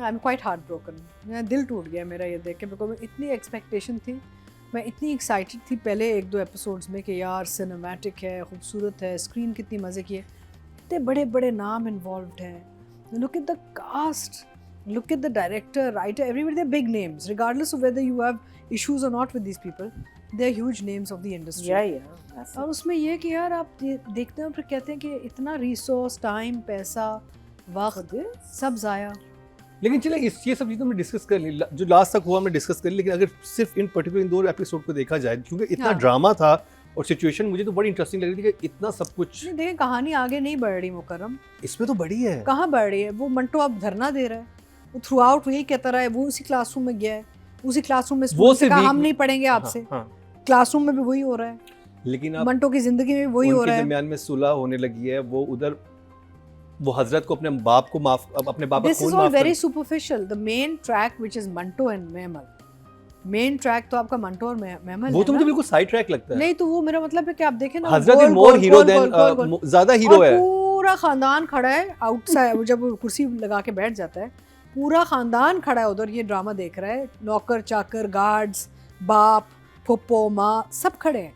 I am quite heart broken. मेरा दिल टूट गया मेरा ये देख के, बिकॉज इतनी एक्सपेक्टेशन थी, मैं इतनी एक्साइटेड थी पहले 1-2 एपिसोड्स में कि यार सिनेमैटिक है, खूबसूरत है, स्क्रीन कितनी मज़े की है, इतने बड़े बड़े नाम इन्वॉल्व हैं. Look at the cast, look at the director, writer, everybody, they're big names. Regardless of whether you have issues or not with these people, they're huge names of the industry. Yeah. और उसमें ये कि यार आप देखते हैं फिर कहते हैं कि इतना रिसोर्स, टाइम, पैसा, वक्त सब ज़ाया. लेकिन चले ये सब चीज़ें हमने डिस्कस कर ली, जो लास्ट तक हुआ हमने डिस्कस कर ली, लेकिन अगर सिर्फ इन पर्टिकुलर इन 2 एपिसोड को देखा जाए, क्योंकि इतना ड्रामा था और सिचुएशन मुझे तो बड़ी इंटरेस्टिंग लग रही थी कि इतना सब कुछ. नहीं देखें, कहानी आगे नहीं बढ़ रही मुकर्रम. इसमें तो बड़ी है. कहाँ बढ़ रही है? वो मंटो अब धरना दे रहा है, वो थ्रू आउट वही कहता रहा है, वो उसी क्लासरूम में गया है, उसी क्लासरूम में हम नहीं पढ़ेंगे आपसे. क्लासरूम में भी वही हो रहा है, लेकिन मंटो की जिंदगी में वही हो रहा है. दरमियान में सुलह होने लगी है, वो उधर वो हजरत को अपने बाप को माफ, अपने बाप का खून माफ. This is all very superficial. The main track which is Manto and mammal, main track तो आपका मंटो और मेमल, वो तो मुझे बिल्कुल साइड ट्रैक लगता है. नहीं तो वो मेरा मतलब है कि आप देखें ना, हजरत इज मोर हीरो देन, ज्यादा हीरो है. पूरा खानदान खड़ा है आउटसाइड. जब वो कुर्सी लगा के बैठ जाता है, पूरा खानदान खड़ा है उधर, ये ड्रामा देख रहा है. नौकर चाकर, गार्ड्स, बाप, फुप्पो, माँ, सब खड़े हैं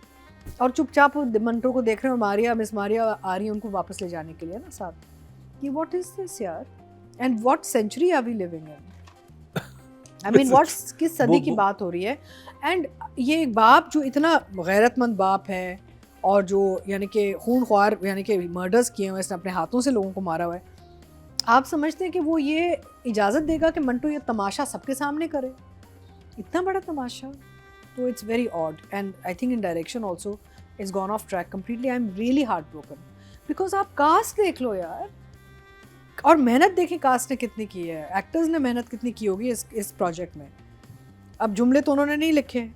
और चुपचाप मंटो को देख रहे हैं. और मिस मारिया आ रही है उनको वापस ले जाने के लिए ना साथ. कि व्हाट इज दिस यार, and what century are we living in? I mean what's, किस सदी की बात हो रही है? एंड ये एक बाप जो इतना गैरतमंद बाप है और जो यानी कि खूनख्वार, यानी कि मर्डर्स किए हुए, इसने अपने हाथों से लोगों को मारा हुआ है. आप समझते हैं कि वो ये इजाज़त देगा कि मंटो ये तमाशा सबके सामने करे? इतना बड़ा तमाशा. तो it's very odd, and I think in direction also it's gone of track completely. I am really heart broken, because आप कास्ट देख लो यार, और मेहनत देखें कास्ट ने कितनी की है, एक्टर्स ने मेहनत कितनी की होगी इस प्रोजेक्ट में. अब जुमले तो उन्होंने नहीं लिखे,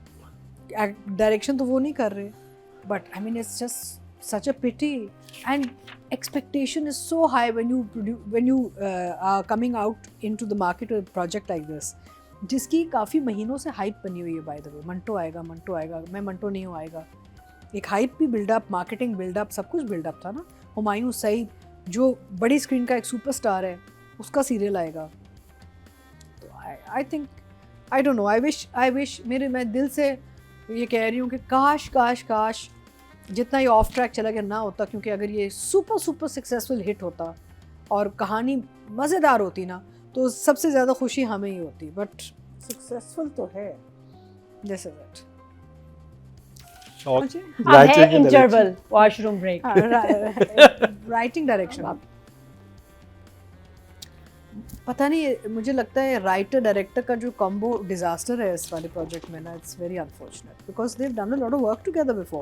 डायरेक्शन तो वो नहीं कर रहे, but I mean it's just such a pity, and expectation is so high when you are coming out into the market with a project like this, जिसकी काफ़ी महीनों से हाइप बनी हुई है. बाय द वे, मंटो आएगा, मैं मंटो नहीं हूँ आएगा. एक हाइप भी बिल्डअप, मार्केटिंग बिल्डअप, सब कुछ बिल्डअप था ना. हुमायूं सईद जो बड़ी स्क्रीन का एक सुपरस्टार है, उसका सीरियल आएगा. तो I think, I don't no, I wish मैं दिल से ये कह रही हूँ कि काश जितना ये ऑफ ट्रैक चला गया ना होता, क्योंकि अगर ये सुपर सक्सेसफुल हिट होता और कहानी मज़ेदार होती ना, तो सबसे ज़्यादा खुशी हमें ही होती. बट सक्सेसफुल तो है. This is it. Interval, washroom break. Writing direction, पता नहीं, मुझे लगता है राइटर डायरेक्टर का जो कॉम्बो डिजास्टर है इस वाले प्रोजेक्ट में ना, it's very unfortunate, because they have done a lot of work together before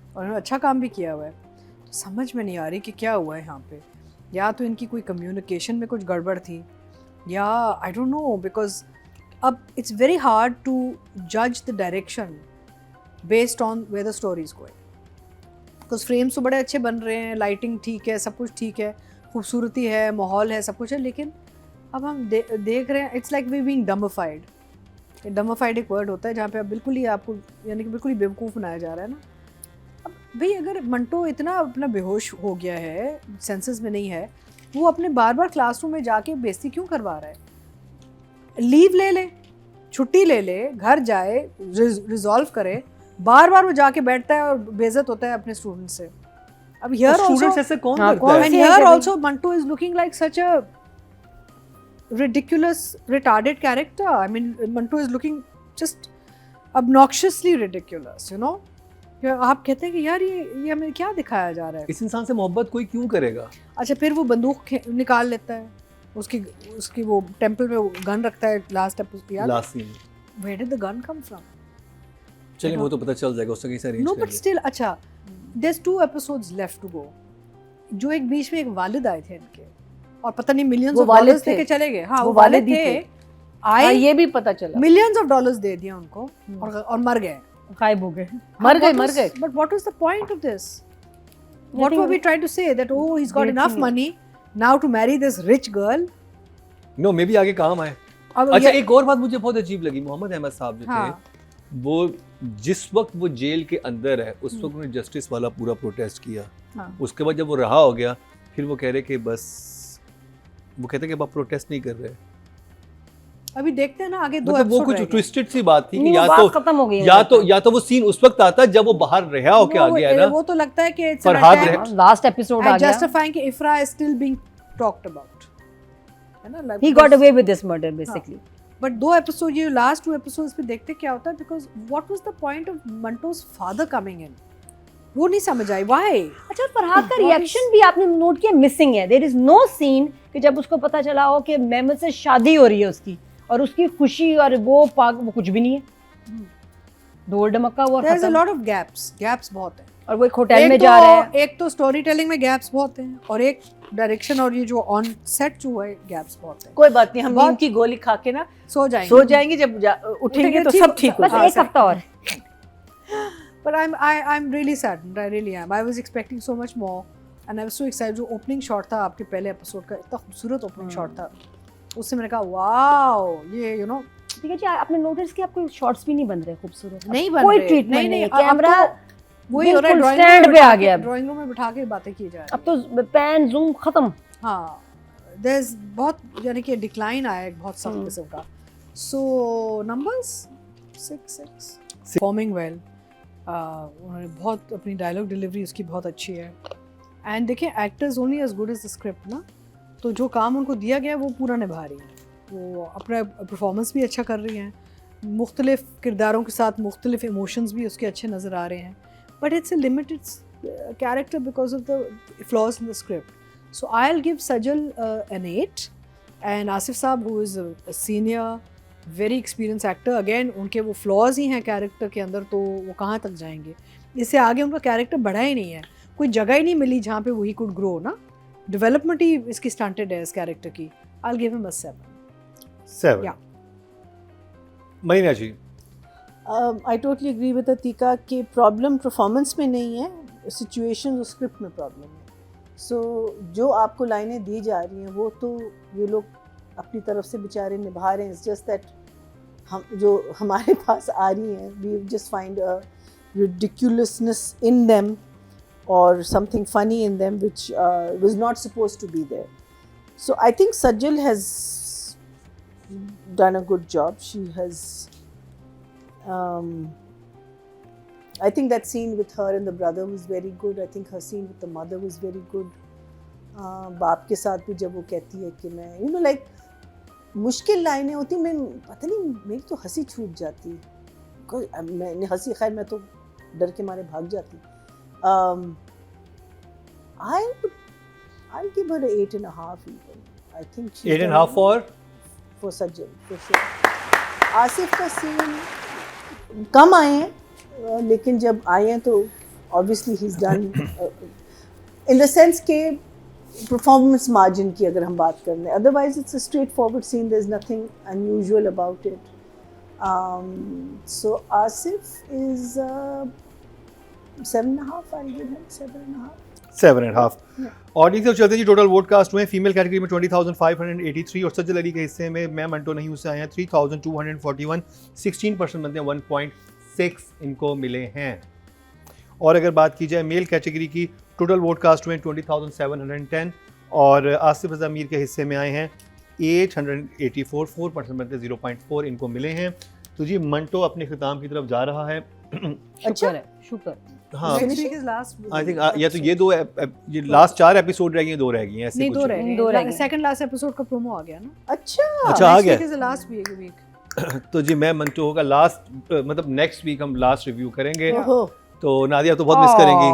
और उन्होंने अच्छा काम भी किया हुआ है. तो समझ में नहीं आ रही कि क्या हुआ है यहाँ पे. या तो इनकी कोई कम्युनिकेशन में कुछ गड़बड़ थी, या आई डोंट नो, बिकॉज अब इट्स वेरी हार्ड टू जज the direction based on where the story is going. Because frames तो बड़े अच्छे बन रहे हैं, लाइटिंग ठीक है, सब कुछ ठीक है, खूबसूरती है, माहौल है, सब कुछ है, लेकिन अब हम देख रहे हैं, इट्स लाइक वी बीइंग डम्बिफाइड. डम्बिफाइड एक वर्ड होता है जहाँ पे आप बिल्कुल ही, आपको यानी कि बिल्कुल ही बेवकूफ़ बनाया जा रहा है ना. अब भाई अगर मंटो इतना अपना बेहोश हो गया है, सेंसेस में नहीं है, वो अपने बार क्लासरूम में जाके बेइज्जती क्यों करवा रहा है? लीव ले ले, छुट्टी ले ले, घर जाए, रिजॉल्व करे. बार वो जाके बैठता है और बेइज्जत होता है अपने स्टूडेंट से. अब हियर स्टूडेंट्स ऐसे कौन करता है? And here also Manto is looking like such a ridiculous retarded character. I mean, Manto is looking just obnoxiously ridiculous, you know. आप कहते हैं कि यार ये हमें क्या दिखाया जा रहा है? इस इंसान से मोहब्बत कोई क्यों करेगा? अच्छा, फिर वो बंदूक निकाल लेता है, उसकी वो टेंपल में वो गन रखता है लास्ट एपिसोड, याद? Last scene. Where did the gun come from? चलिए वो तो पता चल जाएगा, उससे कैसे अरेंज करेंगे. No, but still, अच्छा, there's 2 episodes left to go. जो एक बीच में एक वालिद आए थे इनके, और पता नहीं मिलियंस ऑफ डॉलर्स लेके चले गए. हाँ, वो वालिद थे, आए, ये भी पता चला, मिलियंस ऑफ डॉलर्स दे दिया उनको और मर गए, गायब हो गए, मर गए. But what was the point of this? What were we trying to say that oh he is got enough money now to marry this rich girl? No, maybe आगे काम आए. अच्छा, एक और बात मुझे बहुत अजीब लगी, मोहम्मद अहमद साहब जो थे, वो जिस वक्त वो जेल के अंदर है, उस वक्त उन्होंने जस्टिस वाला पूरा प्रोटेस्ट किया. उसके बाद जब वो रहा हो गया, फिर वो कह रहे कि बस, वो कहते हैं कि अब आप प्रोटेस्ट नहीं कर रहे. अभी देखते हैं ना आगे 2 मतलब वो एपिसोड कुछ रह गए। ट्विस्टेड सी बात थी कि नहीं, या वो बात तो खत्म हो गई है या तो वो सीन उस वक्त आता जब वो बाहर रहा हो के आ गया है ना, वो तो लगता है कि पर हाथ रहे- लास्ट एपिसोड आ गया जस्टिफाइंग कि Ifra is still being talked about, है ना, he got away with this murder basically. But 2 episode, ये लास्ट 2 एपिसोड्स पे देखते क्या होता है, because what was the point of Manto's father coming in, वो नहीं समझ आई व्हाई। अच्छा, फरहाद का रिएक्शन भी आपने नोट किया, मिसिंग है। देयर इज नो सीन कि जब उसको पता चला हो कि मेहमद से शादी हो रही है उसकी, और उसकी खुशी और वो कुछ भी नहीं है, ढोल ढमक्का हुआ देयर इज अ खत्म। लॉट ऑफ गैप्स बहुत है, और वो एक होटल में जा रहे हैं। एक तो स्टोरी टेलिंग में गैप्स बहुत हैं, और एक डायरेक्शन और ये जो ऑन सेट जो है गैप्स बहुत है। कोई बात नहीं, हम बहुत- नींद की गोली खा के ना सो जाएंगे सो जाएंगे, जब उठेंगे तो ठीक- सब ठीक हो बस जाएगा। एक हफ्ता और। But I'm really saddened. I really am. I was expecting so much more, and I was so excited. जो opening shot था आपके पहले एपिसोड का, इतना खूबसूरत opening shot था, उससे मैंने कहा वाओ, ये you know ठीक है जी, आपने नोटिस किया आपको शॉट्स भी नहीं बन रहे खूबसूरत, नहीं बन कोई रहे। ट्रीटमेंट नहीं, अब तो कैमरा वही हो रहा है, बिल्कुल ड्राइंग stand पे आ गया अब। ड्राइंग रूम में बिठा के बातें की जा रही अब तो पैन जूम खत्म। हाँ, there's बहुत यानी कि डिक्लाइन आया है बहुत सख्त किस्म का। So numbers 6 performing well, उन्होंने बहुत अपनी डायलॉग डिलीवरी उसकी बहुत अच्छी है, एंड देखिए actors only as good as the script ना, तो जो काम उनको दिया गया है वो पूरा निभा रही है, वो अपना परफॉर्मेंस भी अच्छा कर रही हैं, मुख्तलिफ किरदारों के साथ मुख्तलिफ इमोशंस भी उसके अच्छे नज़र आ रहे हैं, but it's a limited character because of the flaws in the script. So I will give Sajal an 8, and Asif साहब who is a senior very experience actor, again उनके वो फ्लॉज ही हैं कैरेक्टर के अंदर, तो वो कहाँ तक जाएंगे, इससे आगे उनका कैरेक्टर बढ़ा ही नहीं है, कोई जगह ही नहीं मिली जहाँ पे वही कुड ग्रो ना, डेवलपमेंट ही इसकी स्टंटेड है इस कैरेक्टर की. I will give him a 7. Yeah. Mahina ji, I totally agree with Ateeqa कि प्रॉब्लम परफॉर्मेंस में नहीं है, सिचुएशन और स्क्रिप्ट में प्रॉब्लम है. सो जो आपको लाइनें दी जा रही हैं वो तो ये लोग अपनी तरफ से बेचारे निभा रहे हैं. इट्स जस्ट दैट हम जो हमारे पास आ रही हैं, we just find a ridiculousness in them or something funny in them which was not supposed to be there. So I think Sajal has done a good job. She has I think that scene with her and the brother was very good. I think her scene with the mother was very good. बाप के साथ भी जब वो कहती है कि मैं you know like मुश्किल लाइनें होती, मैं पता नहीं मेरी तो हंसी छूट जाती, मैंने हंसी, खैर मैं तो डर के मारे भाग जाती. I'll give her a 8.5 even. I think she's 8.5 for Sajal for sure. Asif का सीन कम आए हैं, लेकिन जब आए हैं तो obviously he's done in the sense के performance margin की अगर हम बात कर लें, otherwise it's a straightforward scene, there's nothing unusual about it. So Asif is 7.5. I'll give him 7.5. 7.5. और ठीक से चलते हैं जी, टोटल वोट कास्ट हुए फीमेल कैटेगरी में 20,583 और सज्जल अली के हिस्से में मैं मंटो नहीं उससे आए हैं 3,241, 16% बनते हैं 1.6 इनको मिले हैं. और अगर बात की जाए मेल कैटेगरी की, टोटल वोट कास्ट हुए 20,710 और आसिफ रज़ा मीर के हिस्से में आए हैं 884, 4% बनते हैं 0.4 इनको मिले हैं. तो जी मंटो अपने ख़िताम की तरफ जा रहा है. शुक्र है, शुक्र. हाँ, Next week is last. I think या तो ये लास्ट 4 एपिसोड रह गई हैं, 2 रह गई हैं, ऐसे नहीं, कुछ 2 रह दो रह गए. गए. सेकंड लास्ट एपिसोड का प्रोमो आ गया ना. अच्छा आ गया. Next week is the last week. तो जी मैं मंटो होगा लास्ट, मतलब नेक्स्ट वीक हम लास्ट रिव्यू करेंगे. ओहो तो नादिया तो बहुत मिस करेंगी.